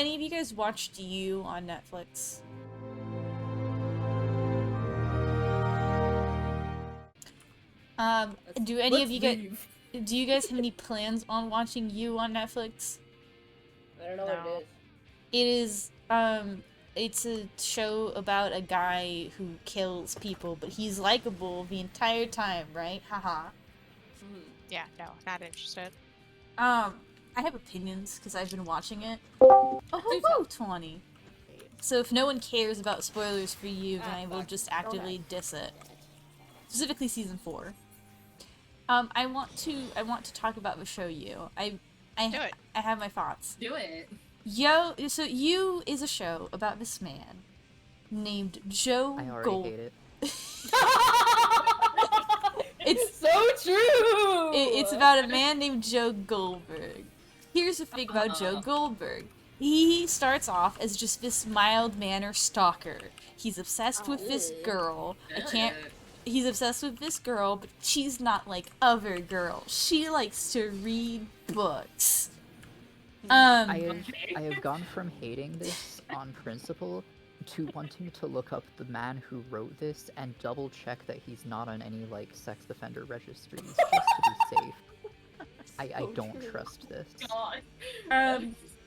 any of you guys watched You on Netflix? Do any of you guys... Do you guys have any plans on watching You on Netflix? I don't know what it It is, it's a show about a guy who kills people, but he's likable the entire time, right? Haha. Yeah, no, not interested. I have opinions, because I've been watching it. Oh, 20. So if no one cares about spoilers for You, then I will just actively diss it. Specifically season 4. I want to talk about the show You. I have my thoughts. Do it. So You is a show about this man named Joe I already hate it. It's so true! It's about a man named Joe Goldberg. Here's the thing about Joe Goldberg. He starts off as just this mild-mannered stalker. He's obsessed with this girl. He's obsessed with this girl, but she's not like other girls. She likes to read books. I have gone from hating this on principle to wanting to look up the man who wrote this and double check that he's not on any like sex offender registries just to be safe. I don't trust this.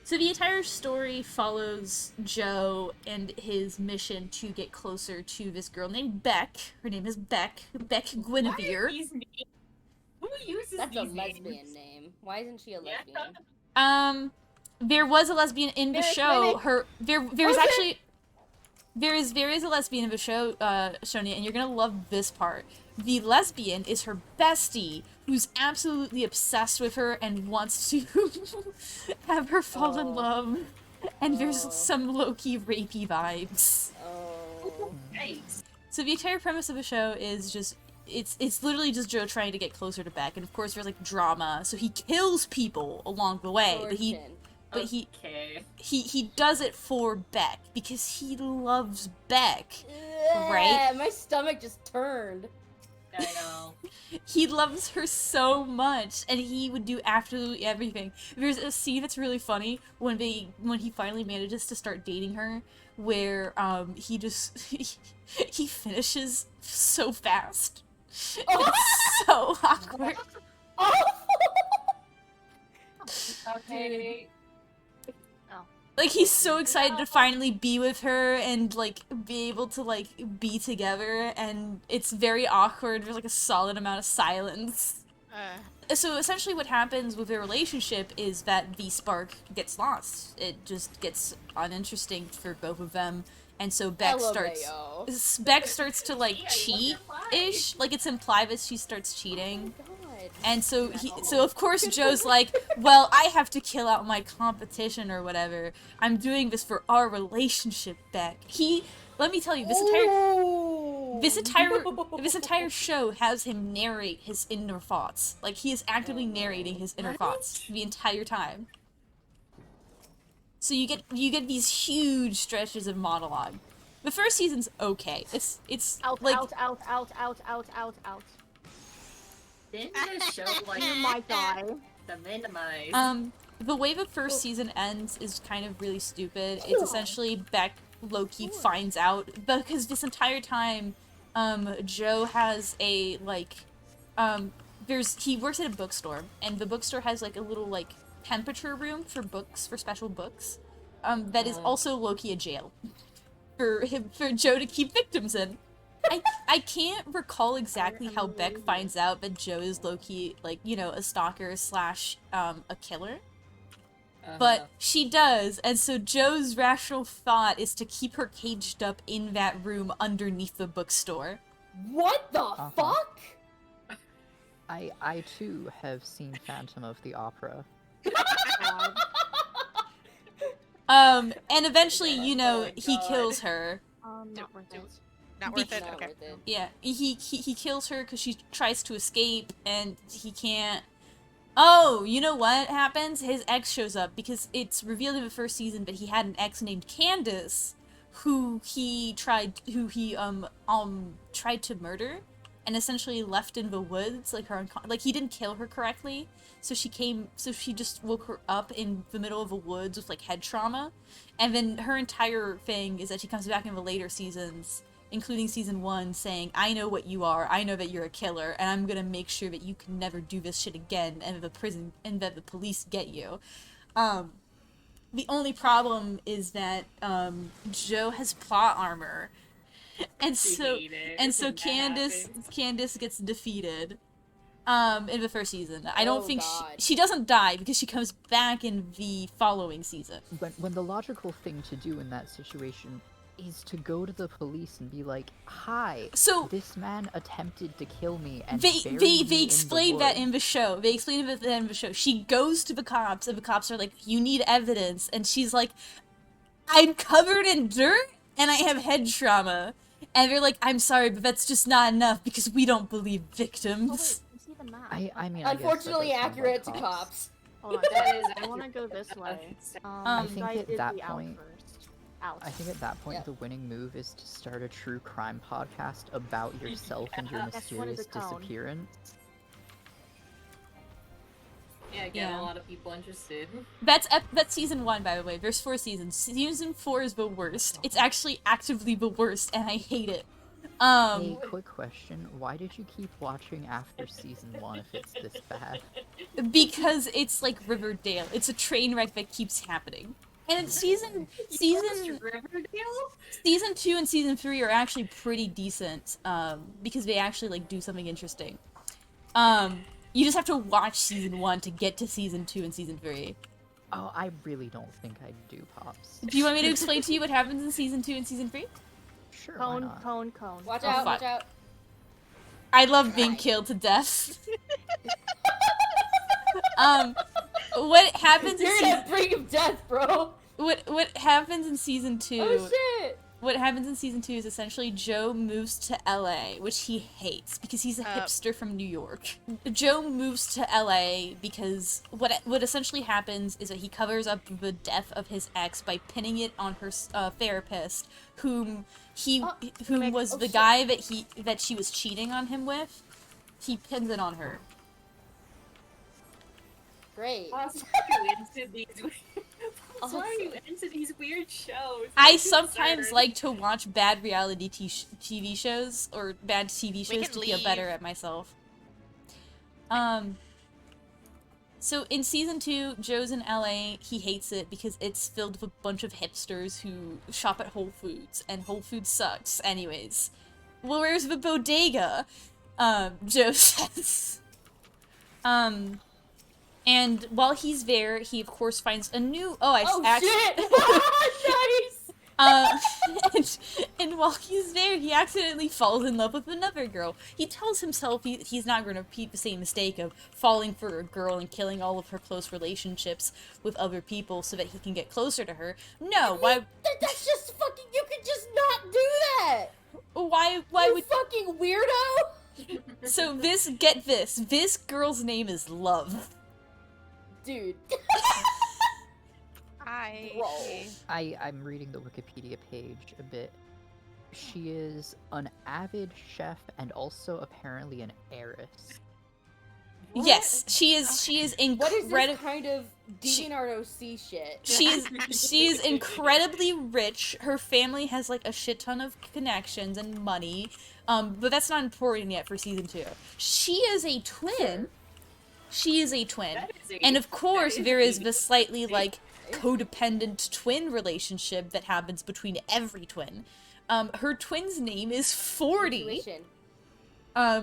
So the entire story follows Joe and his mission to get closer to this girl named Beck. Her name is Beck Guinevere. Who uses That's a these lesbian names? name. Why isn't she a lesbian? There was a lesbian in the show. There is a lesbian in the show, Sonia, and you're gonna love this part. The lesbian is her bestie, who's absolutely obsessed with her and wants to have her fall in love. And there's some low-key rapey vibes. Oh. Nice. So the entire premise of the show is just it's literally just Joe trying to get closer to Beck, and of course there's like drama. So he kills people along the way, but he does it for Beck because he loves Beck, right? My stomach just turned. I know. He loves her so much, and he would do absolutely everything. There's a scene that's really funny when he finally manages to start dating her, where he just he finishes so fast. It's so awkward. Okay. Like, he's so excited to finally be with her and, like, be able to, like, be together, and it's very awkward. There's, like, a solid amount of silence. So, essentially what happens with their relationship is that the spark gets lost. It just gets uninteresting for both of them, and so Beck starts to, like, cheat-ish. Like, it's implied that she starts cheating. And so of course Joe's like, well, I have to kill out my competition or whatever. I'm doing this for our relationship, Beck. Let me tell you, this entire show has him narrate his inner thoughts. Like, he is actively narrating his inner thoughts the entire time. So you get these huge stretches of monologue. The first season's okay. It's out. Didn't this show like You might die. to minimize? The way the first season ends is kind of really stupid. It's essentially Beck low-key finds out, because this entire time, Joe has a, like, he works at a bookstore, and the bookstore has, like, a little, like, temperature room for books, for special books, that is also low-key a jail for Joe to keep victims in. I can't recall exactly how Beck finds out that Joe is low-key, like, you know, a stalker slash, a killer. But she does, and so Joe's rational thought is to keep her caged up in that room underneath the bookstore. What the fuck? I too have seen Phantom of the Opera. And eventually, you know, he kills her. Not worth it. Not worth it? Okay. Yeah, he kills her because she tries to escape, and he can't. Oh, you know what happens? His ex shows up, because it's revealed in the first season that he had an ex named Candace, who he tried to murder, and essentially left in the woods, like like he didn't kill her correctly, so she just woke her up in the middle of the woods with like head trauma, and then her entire thing is that she comes back in the later seasons, including season 1, saying, I know what you are, I know that you're a killer, and I'm gonna make sure that you can never do this shit again, and that the police get you. The only problem is that Joe has plot armor, and so Candace gets defeated in the first season. I don't think she doesn't die because she comes back in the following season. When the logical thing to do in that situation is to go to the police and be like, "Hi, so this man attempted to kill me," and they explained that in the show. They explained it in the show. She goes to the cops, and the cops are like, "You need evidence," and she's like, "I'm covered in dirt and I have head trauma," and they're like, "I'm sorry, but that's just not enough because we don't believe victims." I mean, unfortunately accurate to cops. Hold on, guys, I want to go this way. I think guys at did that the out point. first. Out. I think at that point the winning move is to start a true crime podcast about yourself and your mysterious disappearance. Yeah, get a lot of people interested. That's season 1, by the way. There's 4 seasons. Season 4 is the worst. It's actually actively the worst, and I hate it. Hey, quick question. Why did you keep watching after season 1 if it's this bad? Because it's like Riverdale. It's a train wreck that keeps happening. And season 2 and season 3 are actually pretty decent, because they actually like do something interesting. You just have to watch season 1 to get to season 2 and season 3. Oh, I really don't think I do, Pops. Do you want me to explain to you what happens in season 2 and season 3? Sure, Cone. Watch out, watch out. I love being killed to death. What happens You're in a brink of death, bro. What happens in season 2? Oh shit! What happens in season 2 is essentially Joe moves to LA, which he hates because he's a hipster from New York. Joe moves to LA because what essentially happens is that he covers up the death of his ex by pinning it on her therapist, whom was the guy that she was cheating on him with. He pins it on her. Great. Why are you into these weird shows? I sometimes like to watch bad reality TV shows or bad TV shows to feel better at myself. So in season 2, Joe's in LA. He hates it because it's filled with a bunch of hipsters who shop at Whole Foods, and Whole Foods sucks. Anyways, well, where's the bodega? Joe says. And while he's there, he of course finds a new. Nice. And while he's there, he accidentally falls in love with another girl. He tells himself he's not going to repeat the same mistake of falling for a girl and killing all of her close relationships with other people so that he can get closer to her. No, why? That's just fucking. You could just not do that. Why would fucking weirdo? So this girl's name is Love. Dude. I'm reading the Wikipedia page a bit. She is an avid chef and also apparently an heiress. What? Yes, she is incredible. What is this kind of DeviantArt shit? She is incredibly rich. Her family has like a shit ton of connections and money. But that's not important yet for season 2. She is a twin. She is a twin. And of course there is the slightly like codependent twin relationship that happens between every twin. Her twin's name is 40. No.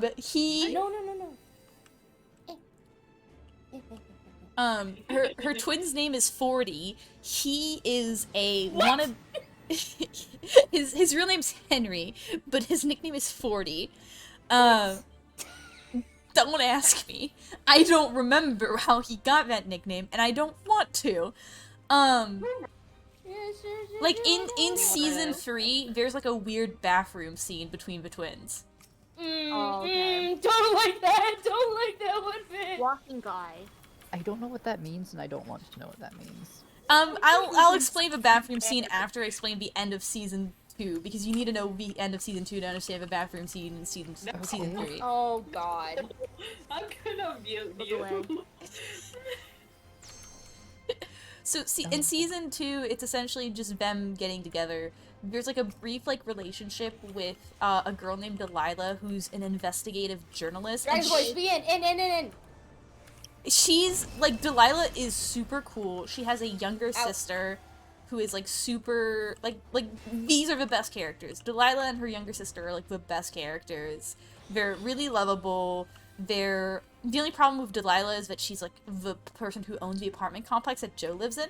Her twin's name is 40. He is one of his real name's Henry, but his nickname is 40. Don't ask me. I don't remember how he got that nickname, and I don't want to. Like in season 3, there's like a weird bathroom scene between the twins. Don't like that. Don't like that one bit. Walking guy. I don't know what that means, and I don't want to know what that means. I'll explain the bathroom scene after I explain the end of season 2 because you need to know the end of season 2 to understand the bathroom scene in season 3. Oh god. I'm gonna mute away. you. So in season 2, it's essentially just them getting together. There's like a brief like relationship with a girl named Delilah who's an investigative journalist. Dragon's voice, be in. She's like, Delilah is super cool. She has a younger sister who is like super like these are the best characters. Delilah and her younger sister are like the best characters. They're really lovable. The only problem with Delilah is that she's like the person who owns the apartment complex that Joe lives in.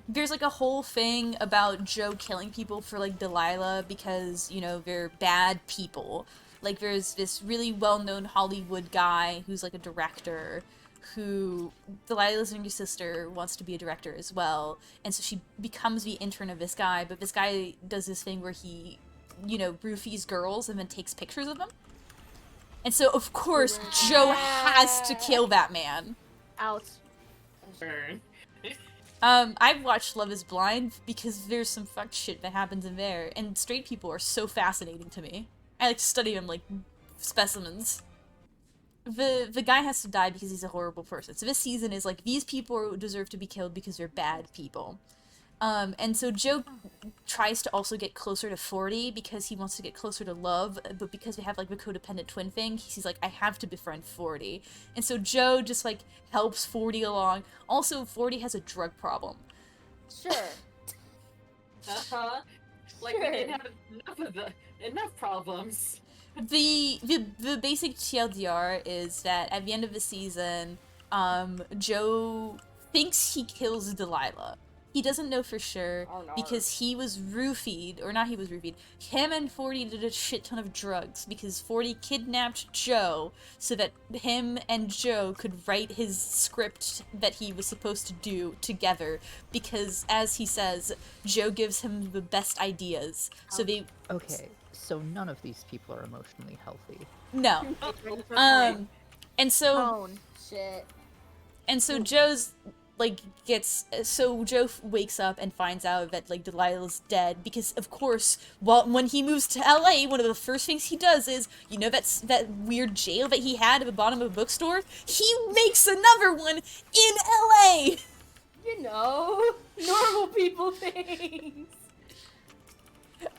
There's like a whole thing about Joe killing people for like Delilah because, you know, they're bad people. Like there's this really well-known Hollywood guy who's like a director who Delilah's younger sister wants to be a director as well. And so she becomes the intern of this guy, but this guy does this thing where he, you know, roofies girls and then takes pictures of them. And so, of course, Joe has to kill that man. Out. Burn. I've watched Love is Blind because there's some fucked shit that happens in there, and straight people are so fascinating to me. I like to study them like specimens. The guy has to die because he's a horrible person. So this season is like, these people deserve to be killed because they're bad people. And so Joe tries to also get closer to 40 because he wants to get closer to Love, but because we have like the codependent twin thing, he's like, I have to befriend 40. And so Joe just like helps 40 along. Also, 40 has a drug problem. Sure. Like we didn't have enough problems. The basic TLDR is that at the end of the season, Joe thinks he kills Delilah. He doesn't know for sure because he was roofied, or not he was roofied, him and 40 did a shit ton of drugs because 40 kidnapped Joe so that him and Joe could write his script that he was supposed to do together because, as he says, Joe gives him the best ideas. So they... Okay, so none of these people are emotionally healthy. No. And so... Tone. Shit. And so Joe's... like, Joe wakes up and finds out that, like, Delilah's dead, because, of course, when he moves to LA, one of the first things he does is, you know that weird jail that he had at the bottom of a bookstore? He makes another one in LA! You know, normal people things.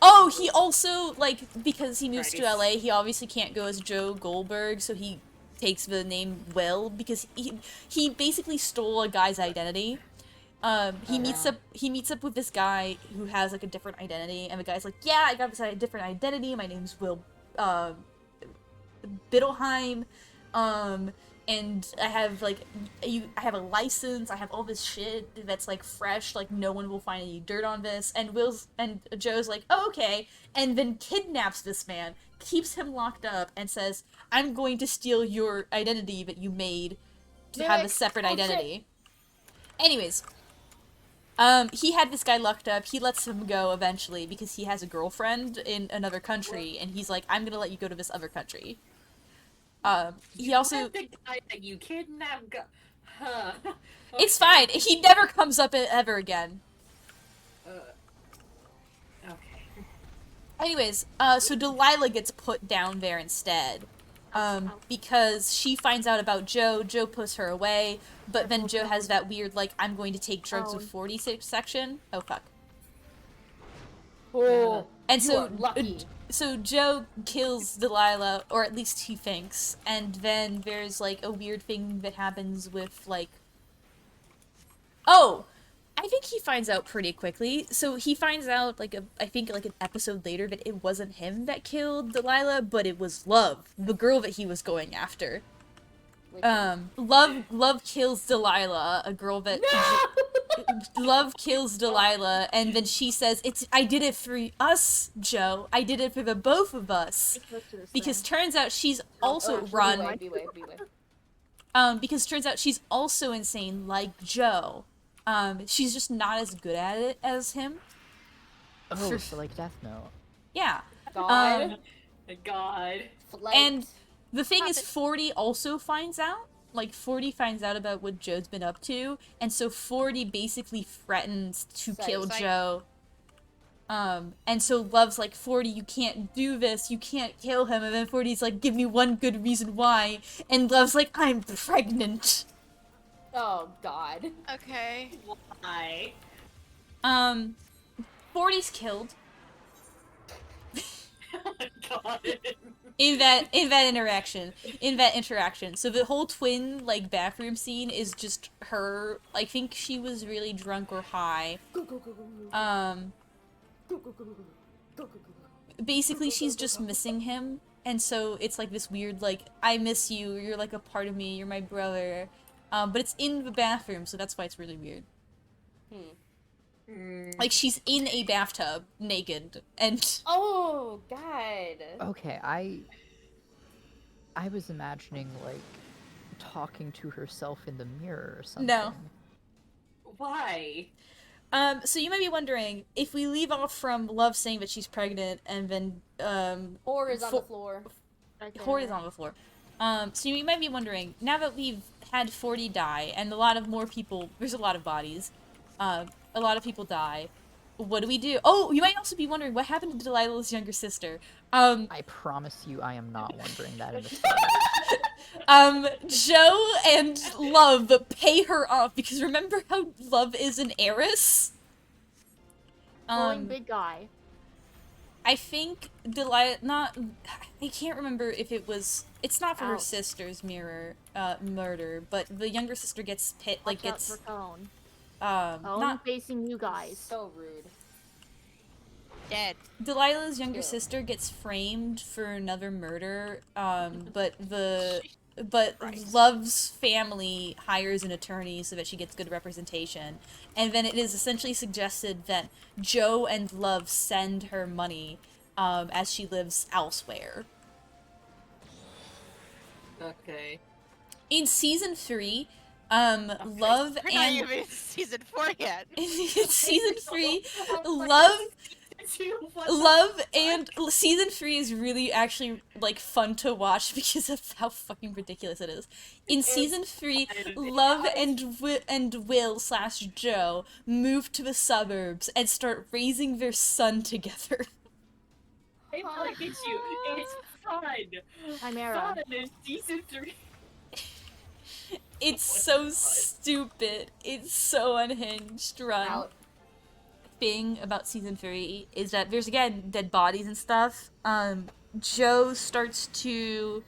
Oh, he also, like, because he moves to LA, he obviously can't go as Joe Goldberg, so he takes the name Will because he basically stole a guy's identity. He meets up with this guy who has like a different identity, and the guy's like, yeah, I got this different identity. My name's Will Biddleheim, and I have like I have a license. I have all this shit that's like fresh. Like no one will find any dirt on this. And Joe's like, oh, okay, and then kidnaps this man, keeps him locked up, and says, I'm going to steal your identity that you made to have a separate identity. Anyways, he had this guy locked up. He lets him go eventually because he has a girlfriend in another country, and he's like, I'm gonna let you go to this other country. He also... The guy that you kidnapped Huh. Okay. It's fine. He never comes up ever again. Okay. Anyways, so Delilah gets put down there instead. Because she finds out about Joe. Joe puts her away, but then Joe has that weird, like, I'm going to take drugs with 46 section. Oh, fuck. Oh, And you so, are lucky. So Joe kills Delilah, or at least he thinks, and then there's, like, a weird thing that happens with, like... Oh! I think he finds out pretty quickly. So he finds out, like, I think, like, an episode later that it wasn't him that killed Delilah, but it was Love, the girl that he was going after. Love kills Delilah, a girl that... Love kills Delilah, and then she says, I did it for us, Joe. I did it for the both of us. Because turns out she's also run... Beware. Because turns out she's also insane, like Joe. She's just not as good at it as him. Oh, so like Death Note. Yeah. God. God. And the thing is, 40 also finds out. Like, 40 finds out about what Joe's been up to, and so 40 basically threatens to kill Joe. And so Love's like, 40, you can't do this, you can't kill him, and then 40's like, give me one good reason why, and Love's like, I'm pregnant. Oh God. Okay. Why? 40's killed Oh my god. in that interaction. So the whole twin like bathroom scene is just her. I think she was really drunk or high. Basically she's just missing him, and so it's like this weird like, I miss you, you're like a part of me, you're my brother. But it's in the bathroom, so that's why it's really weird. Like she's in a bathtub naked and Oh God. Okay, I was imagining like talking to herself in the mirror or something. No. Why? So you might be wondering, if we leave off from Love saying that she's pregnant and then Or is on the floor. Horde is on the floor. So you might be wondering, now that we've had 40 die and a lot of more people, there's a lot of bodies, a lot of people die, what do we do? Oh, you might also be wondering what happened to Delilah's younger sister. I promise you I am not wondering that in the slightest. Joe and Love pay her off because remember how Love is an heiress? Big guy. I think Delilah, I can't remember if it was, it's not for her Ouch. sister's murder, but the younger sister gets Watch out for Cone. not, I'm facing you guys. So rude. Dead. Delilah's younger Ew. sister gets framed for another murder, but Christ. Love's family hires an attorney so that she gets good representation. And then it is essentially suggested that Joe and Love send her money, as she lives elsewhere. Okay. In season 3, Love We're not and even in season 4 yet. in season 3, Love and season 3 is really actually like fun to watch because of how fucking ridiculous it is. In season 3, Love and Will / Joe move to the suburbs and start raising their son together. I like it you. It's fun. Chimera. Fun in season 3. It's so stupid. It's so unhinged. Run. Out. Thing about season 3 is that there's again dead bodies and stuff. Joe starts to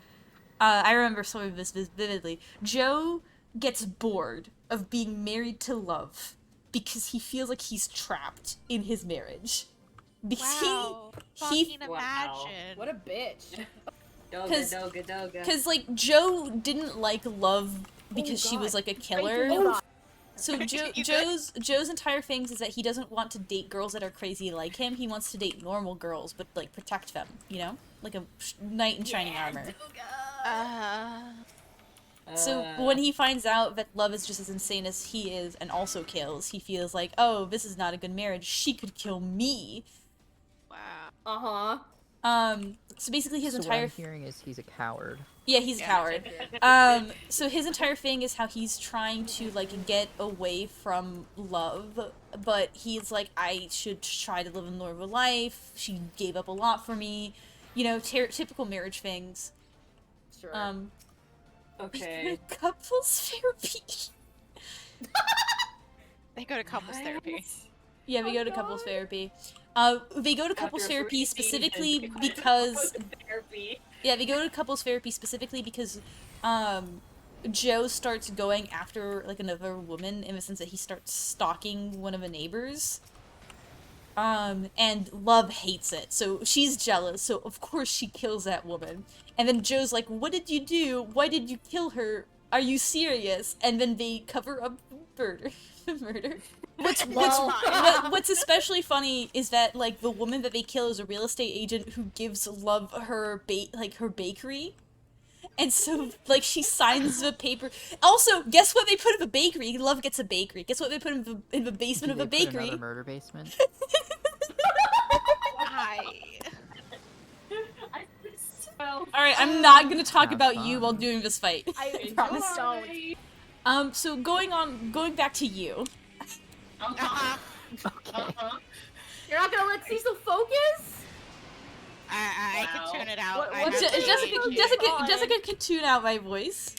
I remember some of this vividly. Joe gets bored of being married to Love because he feels like he's trapped in his marriage. Because Wow. he Fucking Wow. imagine. What a bitch. Doga. because like Joe didn't like Love because she was like a killer. So Joe's entire thing is that he doesn't want to date girls that are crazy like him. He wants to date normal girls, but like protect them, you know, like a knight in shining armor. So when he finds out that Love is just as insane as he is and also kills, he feels like, oh, this is not a good marriage. She could kill me. Wow. So basically his So what entire I'm hearing is he's a coward. yeah, he's a Yeah. coward. So his entire thing is how he's trying to, like, get away from Love, but he's like, I should try to live a normal life, she gave up a lot for me, you know, typical marriage things. Sure. Okay. Couples therapy. They go to couples therapy. Yeah, we go to couples therapy. They go to couples After therapy 3 specifically seasons, because... therapy. Yeah, they go to couples therapy specifically because, Joe starts going after, like, another woman in the sense that he starts stalking one of the neighbors. And Love hates it, so she's jealous, so of course she kills that woman. And then Joe's like, what did you do? Why did you kill her? Are you serious? And then they cover up murder. What's especially funny is that, like, the woman that they kill is a real estate agent who gives Love her her bakery. And so, like, she signs the paper. Also, guess what they put in the bakery? Love gets a bakery. Guess what they put in the basement of the They put bakery? another murder basement. Why? Alright, I'm not gonna talk Have about you fun. while doing this fight. I promise. don't. So going back to you. Okay. You're not gonna let What have the- to Jessica- change. Jessica can tune out my voice.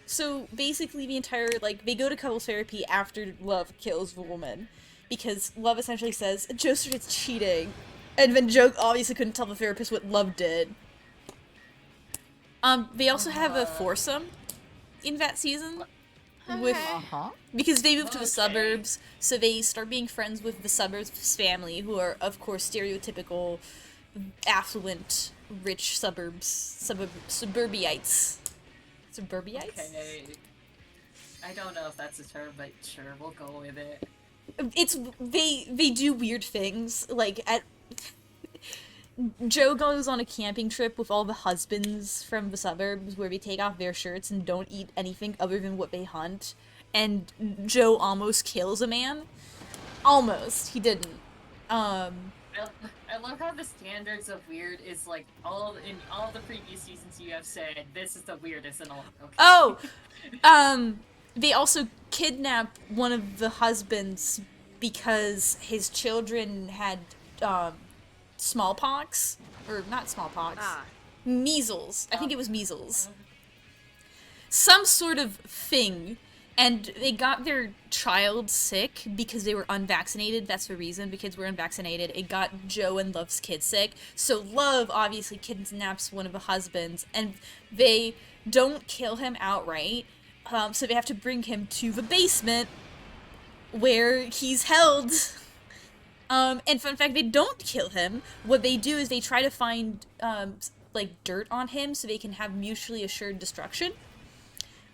So basically the entire, like, they go to couples therapy after Love kills the woman. Because Love essentially says, Joe started cheating. And then Joe obviously couldn't tell the therapist what Love did. They also have a foursome in that season. With because they moved to the suburbs, so they start being friends with the suburbs family, who are, of course, stereotypical, affluent, rich suburbites. Suburbites? Okay. I don't know if that's a term, but sure, we'll go with it. It's they do weird things, like Joe goes on a camping trip with all the husbands from the suburbs where they take off their shirts and don't eat anything other than what they hunt. And Joe almost kills a man. Almost. He didn't. I love how the standards of weird is like in all the previous seasons you have said this is the weirdest and all. Okay. Oh! They also kidnap one of the husbands because his children had, smallpox, or not smallpox, measles. I think it was measles. Some sort of thing, and they got their child sick because they were unvaccinated. That's the reason, the kids were unvaccinated. It got Joe and Love's kid sick, so Love obviously kidnaps one of the husbands, and they don't kill him outright, so they have to bring him to the basement where he's held. And fun fact, they don't kill him. What they do is they try to find, like, dirt on him so they can have mutually assured destruction.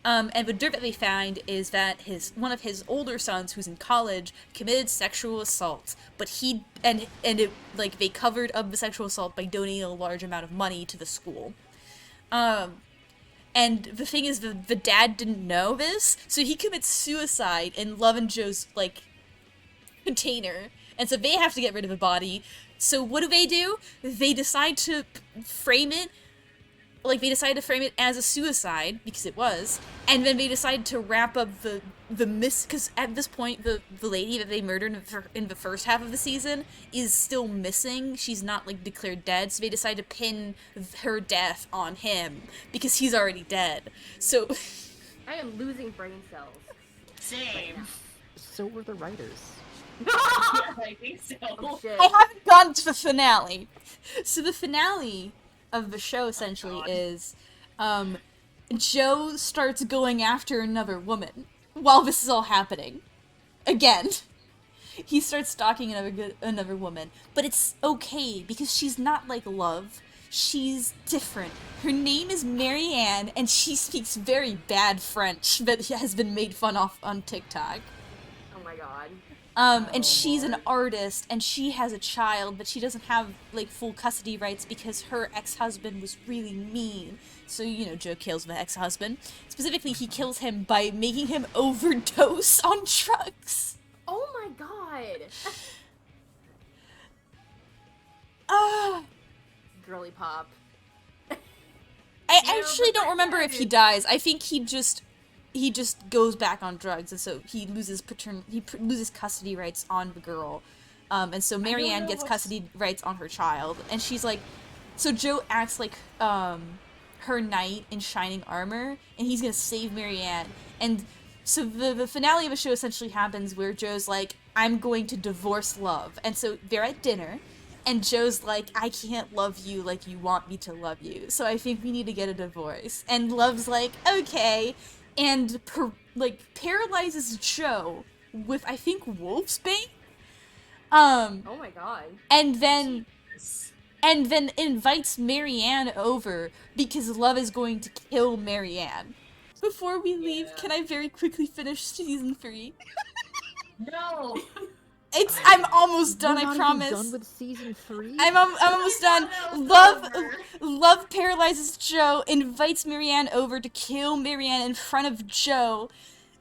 And the dirt that they find is that one of his older sons, who's in college, committed sexual assault. But they covered up the sexual assault by donating a large amount of money to the school. And the thing is, the dad didn't know this, so he commits suicide in Love and Joe's, like, container. And so they have to get rid of the body. So what do? They decide to frame it, like, they decided to frame it as a suicide, because it was, and then they decided to wrap up the because at this point, the lady that they murdered in the first half of the season is still missing. She's not, like, declared dead, so they decide to pin her death on him, because he's already dead. So... I am losing brain cells. Same. So were the writers. Yeah, I think so. Oh, shit. I haven't gotten to the finale. So the finale of the show essentially is, Joe starts going after another woman while this is all happening. Again. He starts stalking another woman. But it's okay, because she's not like Love. She's different. Her name is Marianne, and she speaks very bad French that has been made fun of on TikTok. Oh my god. And she's an artist, and she has a child, but she doesn't have, like, full custody rights because her ex-husband was really mean. So, you know, Joe kills the ex-husband. Specifically, he kills him by making him overdose on drugs. Oh my god. Girly pop. I actually don't remember if he dies. I think he just goes back on drugs, and so he loses custody rights on the girl, and so Marianne gets custody rights on her child, and she's like, so Joe acts like her knight in shining armor, and he's gonna save Marianne, and so the finale of the show essentially happens where Joe's like, I'm going to divorce Love, and so they're at dinner. And Joe's like, I can't love you like you want me to love you, so I think we need to get a divorce. And Love's like, okay. And, paralyzes Joe with, I think, wolf's bane? Oh my god. And then invites Marianne over because Love is going to kill Marianne. Before we leave, can I very quickly finish season 3? No! I'm almost done, We're I not promise. even done with season 3? I'm almost done. Love paralyzes Joe, invites Marianne over to kill Marianne in front of Joe,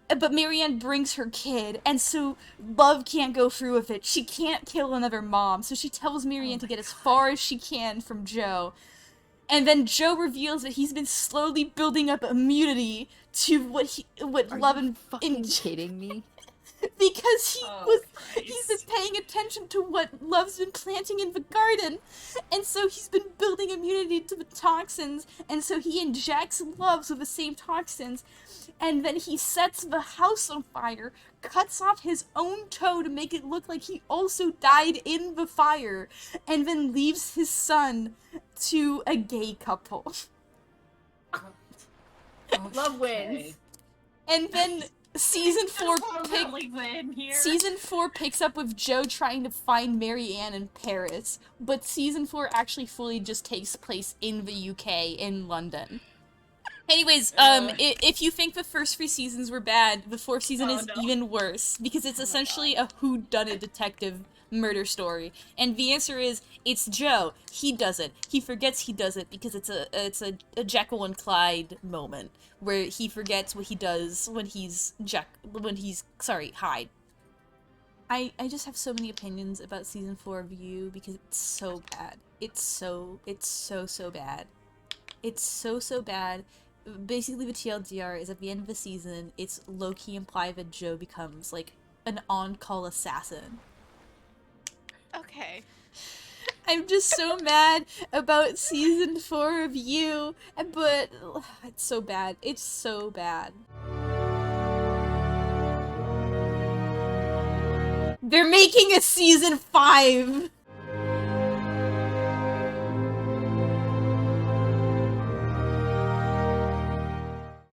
but Marianne brings her kid, and so Love can't go through with it. She can't kill another mom, so she tells Marianne to get as far as she can from Joe. And then Joe reveals that he's been slowly building up immunity to what Are Love you and fucking kidding me? because because he's been paying attention to what Love's been planting in the garden, and so he's been building immunity to the toxins, and so he injects Loves with the same toxins, and then he sets the house on fire, cuts off his own toe to make it look like he also died in the fire, and then leaves his son to a gay couple. Love wins. And then season 4 win here. season 4 picks up with Joe trying to find Mary Ann in Paris, but season 4 actually fully just takes place in the UK, in London. Anyways, if you think the first 3 seasons were bad, the 4th season is even worse, because it's essentially a whodunit detective murder story. And the answer is, it's Joe. He does it. He forgets he does it because it's a Jekyll and Clyde moment, where he forgets what he does when he's Hyde. I just have so many opinions about season 4 of You because it's so bad. It's so bad. It's so bad. Basically, the TLDR is at the end of the season, it's low-key implied that Joe becomes, like, an on-call assassin. Okay. I'm just so mad about season 4 of You, but it's so bad. It's so bad. They're making a season 5!